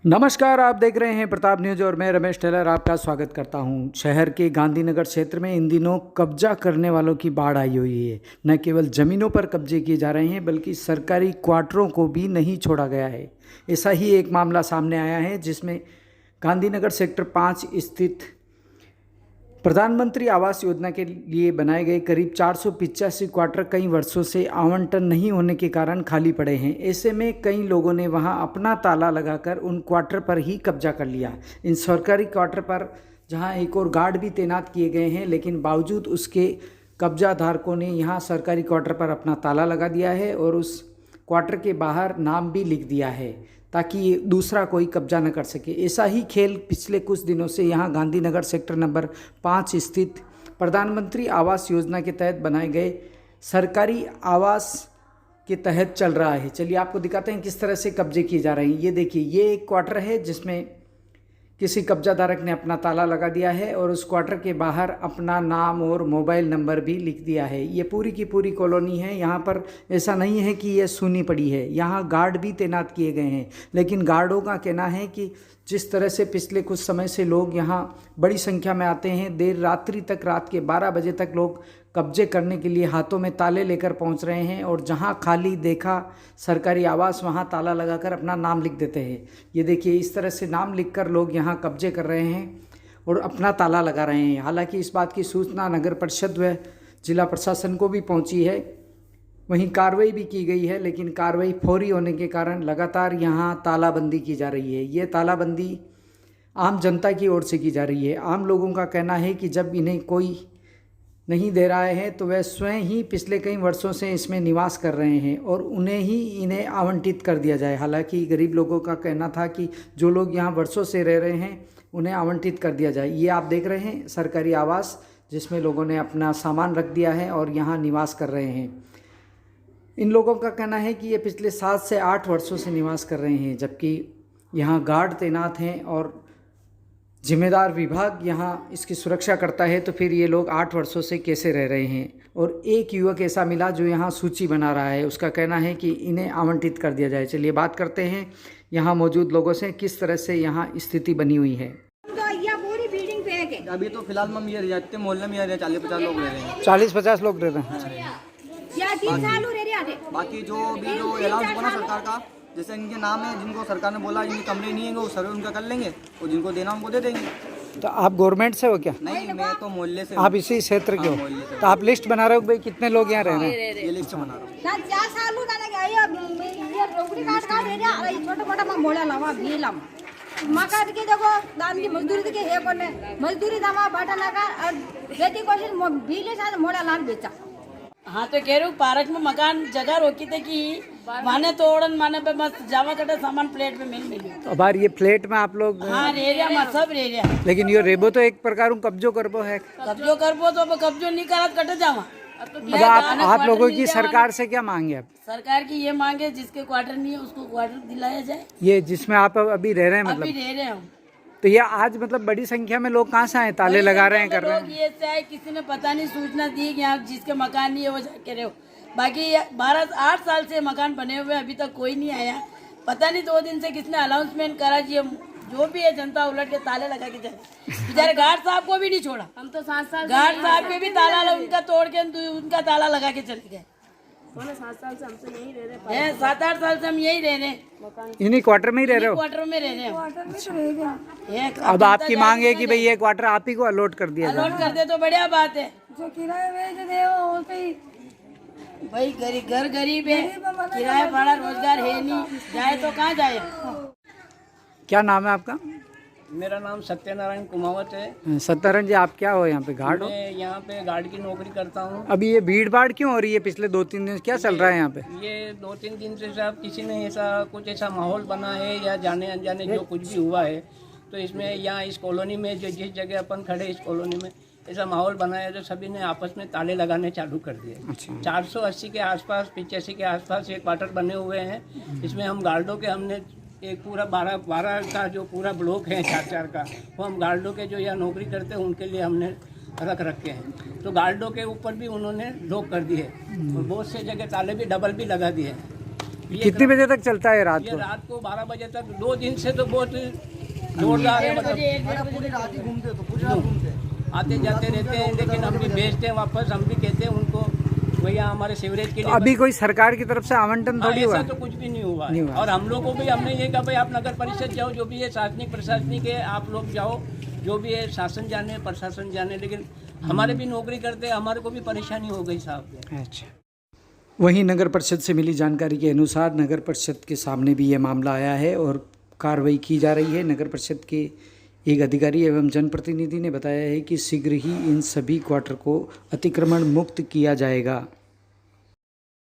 नमस्कार, आप देख रहे हैं प्रताप न्यूज और मैं रमेश टेलर आपका स्वागत करता हूं। शहर के गांधीनगर क्षेत्र में इन दिनों कब्जा करने वालों की बाढ़ आई हुई है। न केवल ज़मीनों पर कब्जे किए जा रहे हैं बल्कि सरकारी क्वार्टरों को भी नहीं छोड़ा गया है। ऐसा ही एक मामला सामने आया है जिसमें गांधीनगर सेक्टर 5 स्थित प्रधानमंत्री आवास योजना के लिए बनाए गए करीब 485 क्वार्टर कई वर्षों से आवंटन नहीं होने के कारण खाली पड़े हैं। ऐसे में कई लोगों ने वहां अपना ताला लगाकर उन क्वार्टर पर ही कब्जा कर लिया। इन सरकारी क्वार्टर पर जहां एक और गार्ड भी तैनात किए गए हैं, लेकिन बावजूद उसके कब्जा धारकों ने यहां सरकारी क्वार्टर पर अपना ताला लगा दिया है और उस क्वार्टर के बाहर नाम भी लिख दिया है ताकि दूसरा कोई कब्जा न कर सके। ऐसा ही खेल पिछले कुछ दिनों से यहाँ गांधीनगर सेक्टर नंबर 5 स्थित प्रधानमंत्री आवास योजना के तहत बनाए गए सरकारी आवास के तहत चल रहा है। चलिए आपको दिखाते हैं किस तरह से कब्जे किए जा रहे हैं। ये देखिए, ये एक क्वार्टर है जिसमें किसी कब्जाधारक ने अपना ताला लगा दिया है और उस क्वार्टर के बाहर अपना नाम और मोबाइल नंबर भी लिख दिया है। ये पूरी की पूरी कॉलोनी है। यहाँ पर ऐसा नहीं है कि ये सूनी पड़ी है, यहाँ गार्ड भी तैनात किए गए हैं। लेकिन गार्डों का कहना है कि जिस तरह से पिछले कुछ समय से लोग यहाँ बड़ी संख्या में आते हैं, देर रात्रि तक, रात के 12 बजे तक लोग कब्जे करने के लिए हाथों में ताले लेकर पहुँच रहे हैं और जहाँ खाली देखा सरकारी आवास वहाँ ताला लगाकर अपना नाम लिख देते हैं। ये देखिए, इस तरह से नाम लिखकर लोग यहाँ कब्जे कर रहे हैं और अपना ताला लगा रहे हैं। हालांकि इस बात की सूचना नगर परिषद व जिला प्रशासन को भी पहुँची है, वहीं कार्रवाई भी की गई है, लेकिन कार्रवाई फौरी होने के कारण लगातार यहाँ तालाबंदी की जा रही है। ये तालाबंदी आम जनता की ओर से की जा रही है। आम लोगों का कहना है कि जब इन्हें कोई नहीं दे रहा है तो वह स्वयं ही पिछले कई वर्षों से इसमें निवास कर रहे हैं और उन्हें ही इन्हें आवंटित कर दिया जाए। हालांकि गरीब लोगों का कहना था कि जो लोग यहाँ वर्षों से रह रहे हैं उन्हें आवंटित कर दिया जाए। ये आप देख रहे हैं सरकारी आवास जिसमें लोगों ने अपना सामान रख दिया है और यहाँ निवास कर रहे हैं। इन लोगों का कहना है कि ये पिछले 7 से 8 वर्षों से निवास कर रहे हैं, जबकि यहाँ गार्ड तैनात हैं और जिम्मेदार विभाग यहाँ इसकी सुरक्षा करता है। तो फिर ये लोग 8 वर्षों से कैसे रह रहे हैं। और एक युवक ऐसा मिला जो यहाँ सूची बना रहा है, उसका कहना है कि इन्हें आवंटित कर दिया जाए। चलिए बात करते हैं यहाँ मौजूद लोगों से, किस तरह से यहाँ स्थिति बनी हुई है। अभी तो फिलहाल हम ये रहते मोहल्ले में 40-50 लोग रह रहे हैं। 40-50 लोग रह रहे हैं। बाकी जो भी जो अलाउंस बना सरकार का, जैसे इनके नाम है, जिनको सरकार ने बोला इनके कमरे नहीं है वो सर्वे उनका कर लेंगे और जिनको देना उनको दे देंगे। तो आप गवर्नमेंट से हो क्या? नहीं, मैं तो मोहल्ले से। आप इसी क्षेत्र के हो? तो आप लिस्ट बना रहे हो भाई कितने लोग यहाँ रह रहे हैं? ये लिस्ट बना रहा हूँ। मकान के देखो दाम की मजदूरी के है कोने मजदूरी दामा बाटा लगा और खेती कोशिश बिले साथ मोड़ा लान बेचा। हाँ तो कह रही हूँ, पार्क में मकान जगह रोकी थे कि माने तोड़न माने पे मत जावा कटे सामान प्लेट में मिली। अब बार ये फ्लैट में आप लोग? हाँ रेरिया में सब रेरिया। लेकिन ये रेबो तो एक प्रकार कब्जो करबो है। कब्जो करबो तो कब्जो नहीं करा कटे जावा। अब आप लोगों की सरकार से क्या मांगे? अब सरकार की ये मांगे जिसके क्वार्टर नहीं है उसको क्वार्टर दिलाया जाए। ये जिसमें आप अभी रह रहे हैं, मतलब अभी रह रहे हैं। तो ये आज मतलब बड़ी संख्या में लोग कहाँ से आए, ताले लगा रहे हैं, कर रहे हैं? ये चाहे किसी ने पता नहीं सूचना दी कि यहाँ जिसके मकान नहीं है वो जाके रहे हो। बाकी 8 साल से मकान बने हुए अभी तक कोई नहीं आया। पता नहीं 2 दिन से किसने अनाउंसमेंट करा जी जो भी है जनता उलट के ताले लगा के जाए। बेचारे गार्ड साहब को भी नहीं छोड़ा। हम तो 7 साल गार्ड साहब के भी ताला उनका तोड़ के उनका ताला लगा के चले गए। 7 साल से हमसे यही रह रहे हैं। 7-8 साल से हम यही रह रहे हैं। इन्हीं क्वार्टर में ही रह रहे हो? क्वार्टर में रह रहे हैं। अब आपकी मांग है कि भाई ये क्वार्टर आप ही को अलॉट कर दिया जाए। अलॉट कर दे तो बढ़िया बात है। जो किराए बेच दे वो भाई घर गरीब है, किराया भाड़ा रोजगार है नहीं, जाए तो कहाँ जाए। क्या नाम है आपका? मेरा नाम सत्यनारायण कुमावत है। सत्यनारायण जी, आप क्या हो यहाँ पे? गार्ड हो? मैं यहाँ पे गार्ड की नौकरी करता हूँ। अभी ये भीड़ भाड़ क्यों हो रही है पिछले 2-3 दिन? क्या चल रहा है यहाँ पे? ये 2-3 दिन से साहब किसी ने ऐसा माहौल बना है या जाने अनजाने जो कुछ भी हुआ है, तो इसमें यहाँ इस कॉलोनी में जो जिस जगह अपन खड़े इस कॉलोनी में ऐसा माहौल बना है, तो सभी ने आपस में ताले लगाने चालू कर दिए। 480 के आसपास, 85 के आसपास ये क्वार्टर बने हुए हैं। इसमें हम गार्डों के हमने एक पूरा 12 का जो पूरा ब्लॉक है 4-4 का, वो हम गार्डों के जो यहाँ नौकरी करते हैं उनके लिए हमने रख रखे हैं। तो गार्डों के ऊपर भी उन्होंने लॉक कर दिए और बहुत से जगह ताले भी डबल भी लगा दिए। कितने बजे तक चलता है रात ये को? रात को 12 बजे तक 2 दिन से तो बहुत जोरदार है, मतलब आते जाते रहते हैं, लेकिन हम भी भेजते हैं वापस, हम भी कहते हैं उनको भैया हमारे सीवरेज के तो लिए अभी कोई सरकार की तरफ से आवंटन हाँ, थोड़ी हुआ ऐसा है? तो कुछ भी नहीं हुआ नहीं है। हुआ। और हम लोग को भी हमने ये कहा भाई आप नगर परिषद जाओ, जो भी है शासनिक प्रशासनिक है, आप लोग जाओ, जो भी है शासन जाने प्रशासन जाने, लेकिन हमारे भी नौकरी करते हैं, हमारे को भी परेशानी हो गई साहब। अच्छा। वहीं नगर परिषद से मिली जानकारी के अनुसार नगर परिषद के सामने भी ये मामला आया है और कार्रवाई की जा रही है। नगर परिषद के एक अधिकारी एवं जनप्रतिनिधि ने बताया है कि शीघ्र ही इन सभी क्वार्टर को अतिक्रमण मुक्त किया जाएगा।